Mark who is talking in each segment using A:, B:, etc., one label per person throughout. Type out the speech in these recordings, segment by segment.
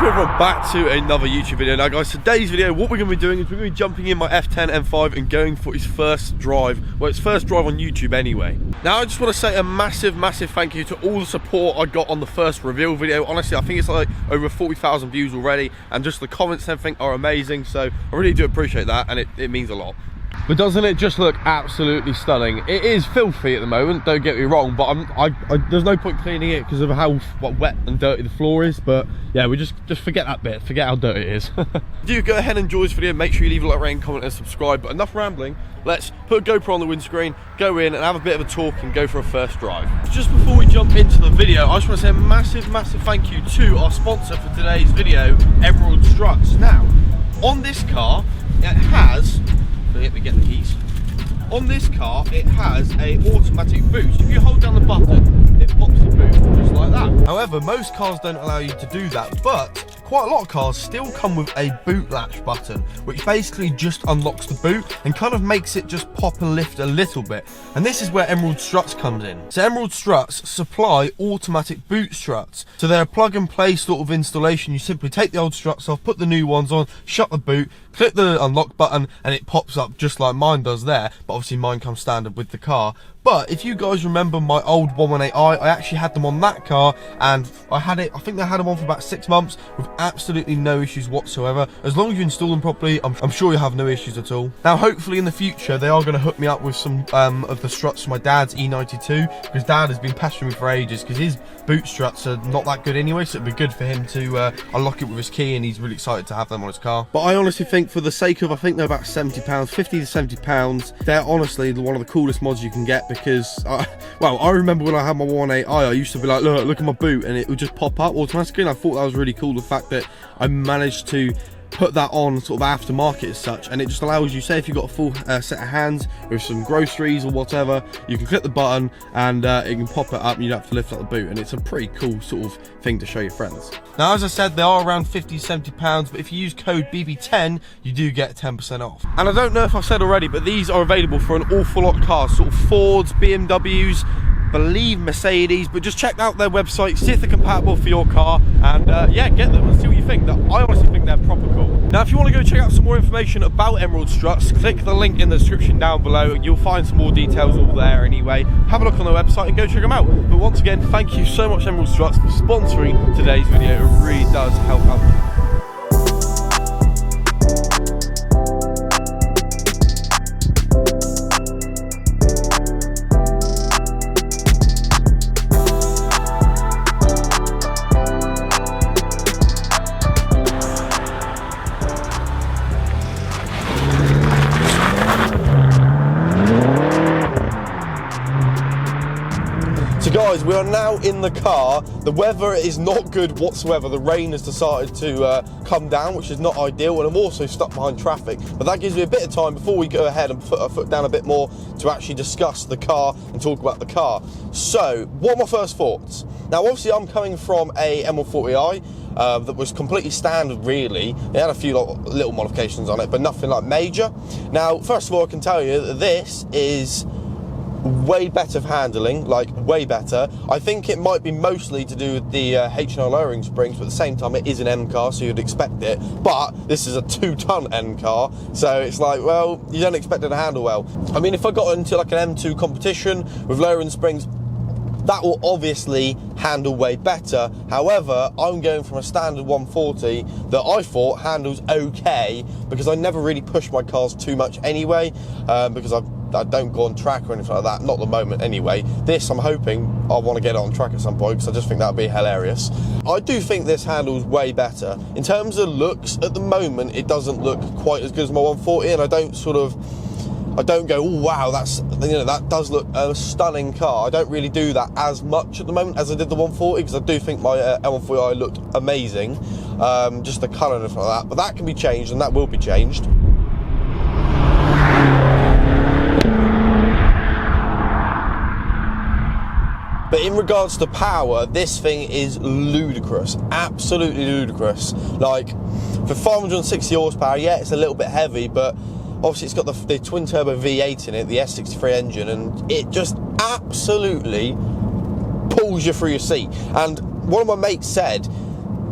A: Welcome everyone back to another YouTube video. Now guys, today's video, what we're going to be doing is we're going to be jumping in my F10 M5 and going for its first drive. Well, its first drive on YouTube anyway. Now I just want to say a massive thank you to all the support I got on the first reveal video. Honestly, I think it's like over 40,000 views already, and just the comments and everything are amazing, so I really do appreciate that, and it means a lot. But doesn't it just look absolutely stunning? It is filthy at the moment, don't get me wrong, but there's no point cleaning it because of how wet and dirty the floor is. But yeah, we just forget that bit, forget how dirty it is. Do go ahead and enjoy this video, make sure you leave a like, rate, comment and subscribe. But enough rambling, let's put a GoPro on the windscreen, go in and have a bit of a talk and go for a first drive. Just before we jump into the video, I just want to say a massive thank you to our sponsor for today's video, Emerald Struts. Now, on this car, it has... Let me get the keys. On this car, it has a automatic boot. If you hold down the button, it pops the boot just like that. However, most cars don't allow you to do that, but quite a lot of cars still come with a boot latch button, which basically just unlocks the boot and kind of makes it just pop and lift a little bit. And this is where Emerald Struts comes in. So Emerald Struts supply automatic boot struts. So they're a plug and play sort of installation. You simply take the old struts off, put the new ones on, shut the boot, click the unlock button, and it pops up just like mine does there. But obviously mine comes standard with the car. But if you guys remember my old 118i, I actually had them on that car, and I think I had them on for about 6 months with absolutely no issues whatsoever. As long as you install them properly, I'm sure you'll have no issues at all. Now, hopefully in the future, they are going to hook me up with some of the struts for my dad's E92, because Dad has been pestering me for ages, because his boot struts are not that good anyway, so it'd be good for him to unlock it with his key, and he's really excited to have them on his car. But I honestly think, for the sake of, I think they're about £70, 50 to £70, they're honestly one of the coolest mods you can get, because well, I remember when I had my 118i, I used to be like, look at my boot, and it would just pop up automatically, and I thought that was really cool, the fact that I managed to put that on sort of aftermarket as such, and it just allows you, say if you've got a full set of hands with some groceries or whatever, you can click the button and it can pop it up and you don't have to lift up the boot, and it's a pretty cool sort of thing to show your friends. Now, as I said, they are around 50 to £70, but if you use code BB10, you do get 10% off. And I don't know if I've said already, but these are available for an awful lot of cars, sort of Fords, BMWs, believe Mercedes, but just check out their website, see if they're compatible for your car, and yeah, get them and see what you think. I honestly think they're proper cool. Now, if you want to go check out some more information about Emerald Struts, click the link in the description down below. You'll find some more details all there anyway. Have a look on their website and go check them out. But once again, thank you so much, Emerald Struts, for sponsoring today's video. It really does help out. So guys, we are now in the car. The weather is not good whatsoever. The rain has decided to come down, which is not ideal, and I'm also stuck behind traffic. But that gives me a bit of time before we go ahead and put our foot down a bit more to actually discuss the car and talk about the car. So, what are my first thoughts? Now, obviously, I'm coming from a M140i that was completely standard, really. It had a few little modifications on it, but nothing like major. Now, first of all, I can tell you that this is way better for handling, like way better. I think it might be mostly to do with the H&R lowering springs, but at the same time it is an M car, so you'd expect it. But this is a 2-ton M car, so it's like, well, you don't expect it to handle well. I mean, if I got into like an M2 competition with lowering springs, that will obviously handle way better. However, I'm going from a standard 140 that I thought handles okay, because I never really push my cars too much anyway, because I don't go on track or anything like that, not at the moment anyway. This, I'm hoping I want to get it on track at some point, because I just think that would be hilarious. I do think this handles way better. In terms of looks, at the moment, it doesn't look quite as good as my 140, and I don't go, oh wow, that does look a stunning car. I don't really do that as much at the moment as I did the 140, because I do think my M140i looked amazing, just the colour and everything like that. But that can be changed, and that will be changed. But in regards to power, this thing is ludicrous, absolutely ludicrous. Like, for 560 horsepower, yeah, it's a little bit heavy, but obviously it's got the twin turbo V8 in it, the S63 engine, and it just absolutely pulls you through your seat. And one of my mates said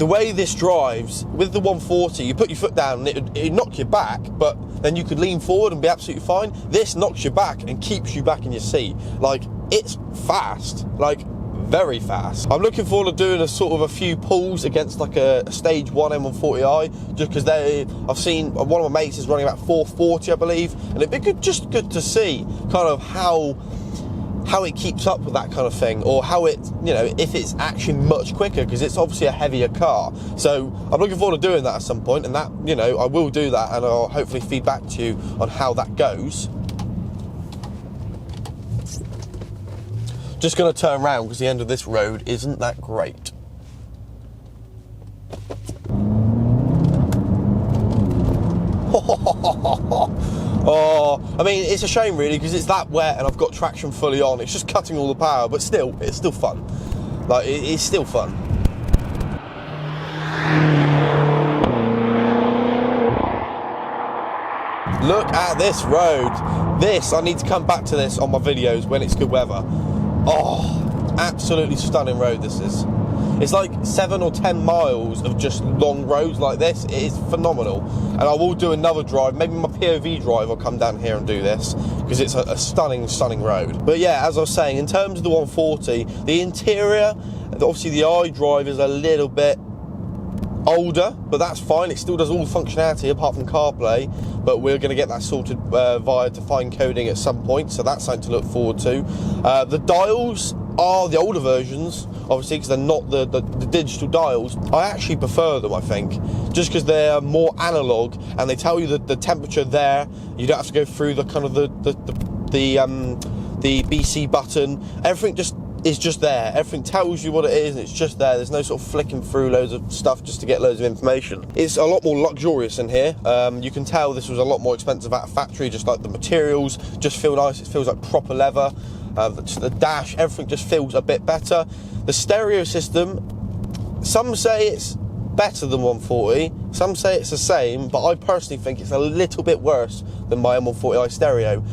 A: the way this drives, with the 140, you put your foot down and it'd knock you back, but then you could lean forward and be absolutely fine. This knocks you back and keeps you back in your seat. Like, it's fast, like very fast. I'm looking forward to doing a sort of a few pulls against like a stage 1 M140i, just because I've seen one of my mates is running about 440, I believe, and it'd be good to see kind of how it keeps up with that kind of thing, or how it, you know, if it's actually much quicker, because it's obviously a heavier car. So I'm looking forward to doing that at some point, and that, you know, I will do that, and I'll hopefully feed back to you on how that goes. Just going to turn around because the end of this road isn't that great. Oh, I mean, it's a shame really, because it's that wet and I've got traction fully on. It's just cutting all the power, but still, it's still fun. Like, it's still fun. Look at this road. This, I need to come back to this on my videos when it's good weather. Oh, absolutely stunning road this is. It's like 7 or 10 miles of just long roads like this. It is phenomenal. And I will do another drive, maybe my POV drive, I'll come down here and do this, because it's a stunning, stunning road. But yeah, as I was saying, in terms of the 140, the interior, obviously the iDrive is a little bit older, but that's fine. It still does all functionality apart from CarPlay, but we're going to get that sorted via defined coding at some point, so that's something to look forward to. The dials are the older versions, obviously, because they're not the digital dials. I actually prefer them, I think, just because they're more analog and they tell you the temperature there. You don't have to go through the kind of the BC button. Everything is just there. Everything tells you what it is and it's just there. There's no sort of flicking through loads of stuff just to get loads of information. It's a lot more luxurious in here. You can tell this was a lot more expensive out of factory, just like the materials just feel nice. It feels like proper leather. The dash, everything just feels a bit better. The stereo system, some say it's better than 140, some say it's the same, but I personally think it's a little bit worse than my M140i stereo.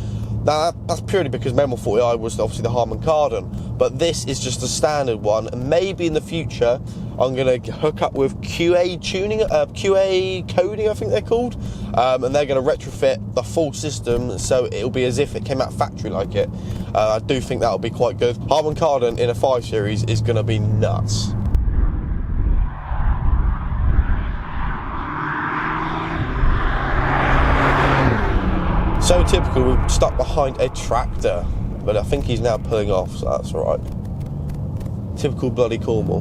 A: Now, that's purely because my M140i was obviously the Harman Kardon, but this is just a standard one, and maybe in the future I'm going to hook up with QA tuning, QA coding, I think they're called, and they're going to retrofit the full system so it'll be as if it came out factory like it. I do think that'll be quite good. Harman Kardon in a 5 Series is going to be nuts. So typical, we're stuck behind a tractor, but I think he's now pulling off, so that's alright. Typical bloody Cornwall.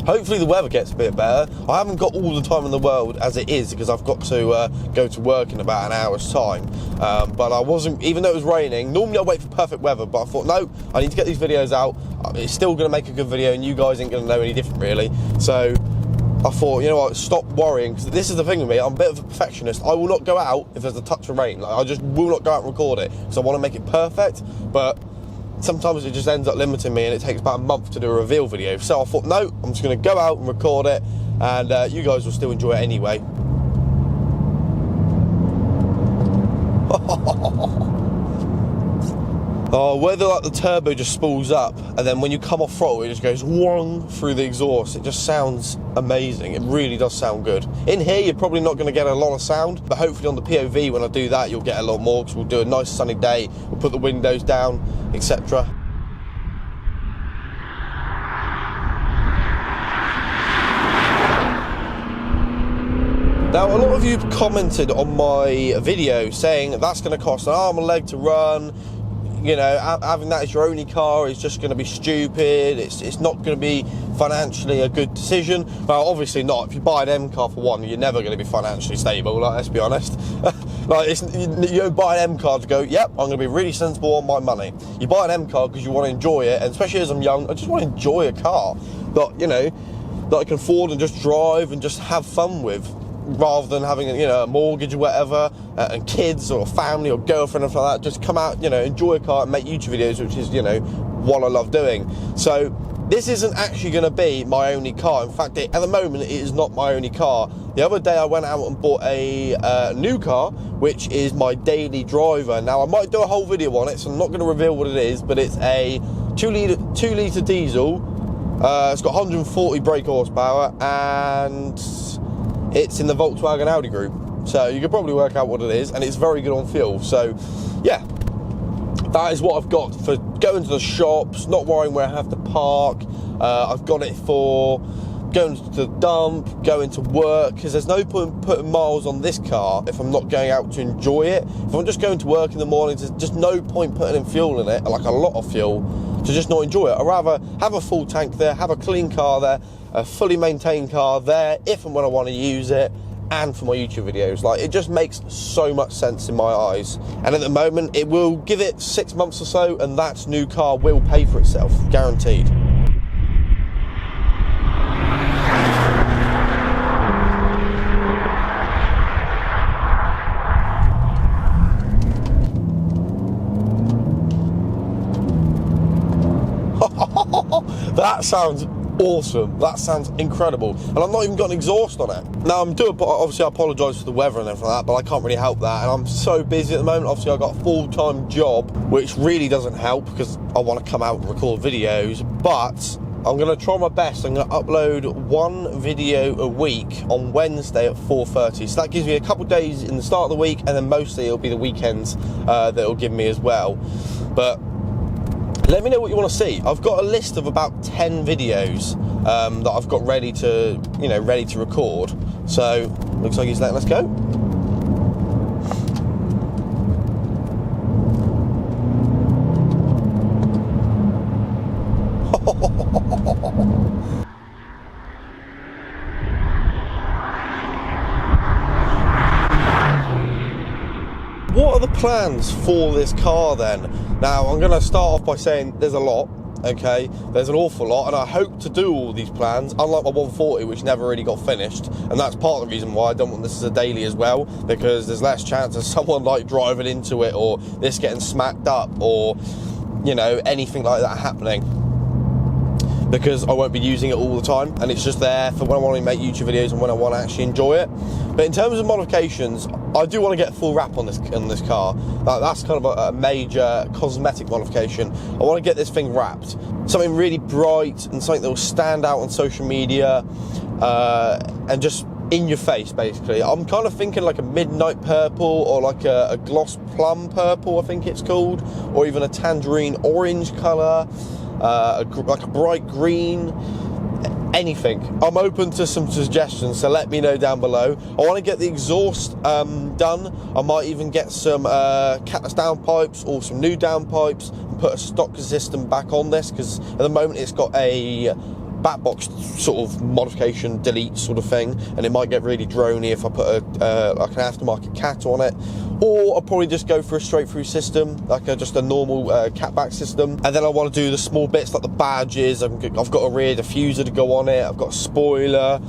A: Hopefully the weather gets a bit better. I haven't got all the time in the world as it is, because I've got to go to work in about an hour's time. But I wasn't, even though it was raining, normally I wait for perfect weather, but I thought, no, I need to get these videos out. It's still going to make a good video, and you guys ain't going to know any different, really. So I thought, you know what, stop worrying, because this is the thing with me, I'm a bit of a perfectionist. I will not go out if there's a touch of rain. Like, I just will not go out and record it, because I want to make it perfect, but sometimes it just ends up limiting me, and it takes about a month to do a reveal video. So I thought, no, I'm just going to go out and record it, and you guys will still enjoy it anyway. Oh, whether like the turbo just spools up, and then when you come off throttle, it just goes whong through the exhaust. It just sounds amazing. It really does sound good. In here, you're probably not going to get a lot of sound, but hopefully on the POV, when I do that, you'll get a lot more, because we'll do a nice sunny day. We'll put the windows down, etc. Now, a lot of you commented on my video saying that's going to cost an arm and a leg to run. You know, having that as your only car is just going to be stupid. It's not going to be financially a good decision. Well, obviously not. If you buy an M car for one, you're never going to be financially stable. Like, let's be honest. Like, you don't buy an M car to go, yep, I'm going to be really sensible on my money. You buy an M car because you want to enjoy it, and especially as I'm young, I just want to enjoy a car that, you know, that I can afford and just drive and just have fun with, rather than having, you know, a mortgage or whatever, and kids or a family or girlfriend or something like that. Just come out, you know, enjoy a car and make YouTube videos, which is, you know, what I love doing. So this isn't actually going to be my only car. In fact, at the moment, it is not my only car. The other day, I went out and bought a new car, which is my daily driver. Now, I might do a whole video on it, so I'm not going to reveal what it is, but it's a 2 litre diesel, It's got 140 brake horsepower, and it's in the Volkswagen Audi group. So you can probably work out what it is, and it's very good on fuel. So yeah, that is what I've got for going to the shops, not worrying where I have to park. I've got it for going to the dump, going to work, because there's no point putting miles on this car if I'm not going out to enjoy it. If I'm just going to work in the morning, there's just no point putting in fuel in it, like a lot of fuel, to just not enjoy it. I'd rather have a full tank there, have a clean car there, a fully maintained car there, if and when I want to use it, and for my YouTube videos. Like, it just makes so much sense in my eyes. And at the moment, it will give it 6 months or so, and that new car will pay for itself, guaranteed. That sounds awesome. That sounds incredible. And I've not even got an exhaust on it. Now, obviously I apologise for the weather and everything like that, but I can't really help that. And I'm so busy at the moment. Obviously I've got a full-time job, which really doesn't help because I want to come out and record videos. But I'm going to try my best. I'm going to upload one video a week on Wednesday at 4:30. So that gives me a couple of days in the start of the week, and then mostly it'll be the weekends that it'll give me as well. But let me know what you want to see. I've got a list of about 10 videos that I've got ready to record. So looks like he's letting us go. What are the plans for this car then? Now, I'm going to start off by saying there's a lot, okay? There's an awful lot, and I hope to do all these plans, unlike my 140, which never really got finished. And that's part of the reason why I don't want this as a daily as well, because there's less chance of someone like driving into it, or this getting smacked up, or, you know, anything like that happening, because I won't be using it all the time, and it's just there for when I want to make YouTube videos and when I want to actually enjoy it. But in terms of modifications, I do want to get a full wrap on this car. That's kind of a major cosmetic modification. I want to get this thing wrapped. Something really bright and something that will stand out on social media and just in your face, basically. I'm kind of thinking like a midnight purple, or like a gloss plum purple, I think it's called, or even a tangerine orange colour, like a bright green. Anything. I'm open to some suggestions, so let me know down below. I want to get the exhaust done. I might even get some catless downpipes or some new downpipes and put a stock system back on this, because at the moment it's got a back box sort of modification delete sort of thing, and it might get really droney if I put like an aftermarket cat on it. Or I'll probably just go for a straight through system, like just a normal catback system. And then I want to do the small bits like the badges. I've got a rear diffuser to go on it. I've got a spoiler,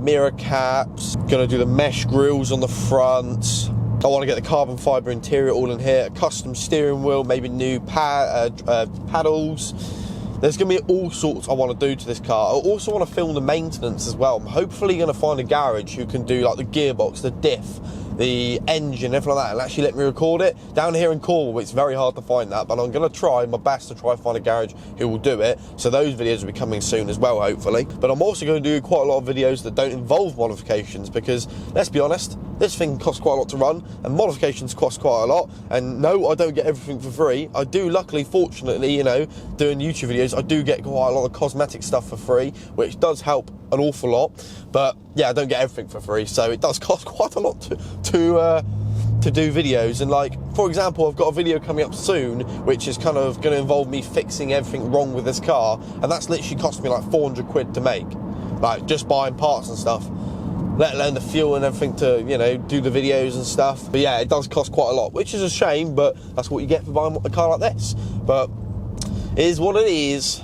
A: mirror caps. Gonna do the mesh grills on the front. I want to get the carbon fibre interior all in here. A custom steering wheel, maybe new paddles. There's going to be all sorts I want to do to this car. I also want to film the maintenance as well. I'm hopefully going to find a garage who can do like the gearbox, the diff, the engine, everything like that, and actually let me record it. Down here in Cornwall, it's very hard to find that, but I'm going to try my best to try and find a garage who will do it. So those videos will be coming soon as well, hopefully. But I'm also going to do quite a lot of videos that don't involve modifications, because let's be honest, this thing costs quite a lot to run, and modifications cost quite a lot. And no, I don't get everything for free. I do, luckily, fortunately, you know, doing YouTube videos, I do get quite a lot of cosmetic stuff for free, which does help an awful lot. But yeah, I don't get everything for free, so it does cost quite a lot to do videos. And like, for example, I've got a video coming up soon which is kind of going to involve me fixing everything wrong with this car, and that's literally cost me like 400 quid to make, like just buying parts and stuff, let alone the fuel and everything to, you know, do the videos and stuff. But yeah, it does cost quite a lot, which is a shame, but that's what you get for buying a car like this. But it is what it is.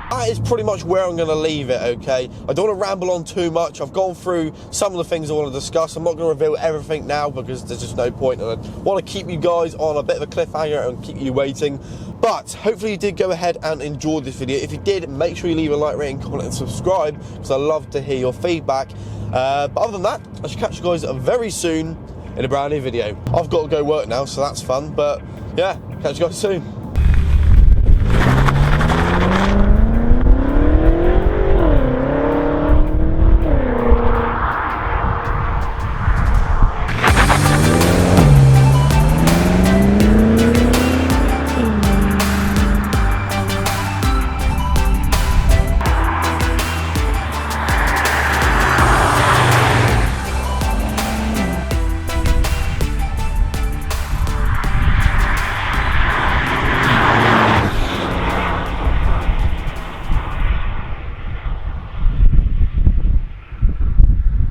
A: That is pretty much where I'm going to leave it, okay? I don't want to ramble on too much. I've gone through some of the things I want to discuss. I'm not going to reveal everything now because there's just no point, and I want to keep you guys on a bit of a cliffhanger and keep you waiting. But hopefully you did go ahead and enjoy this video. If you did, make sure you leave a like, rating, comment and subscribe, because I love to hear your feedback. But other than that, I shall catch you guys very soon. in a brand new video. I've got to go work now, so that's fun, but yeah, catch you guys soon.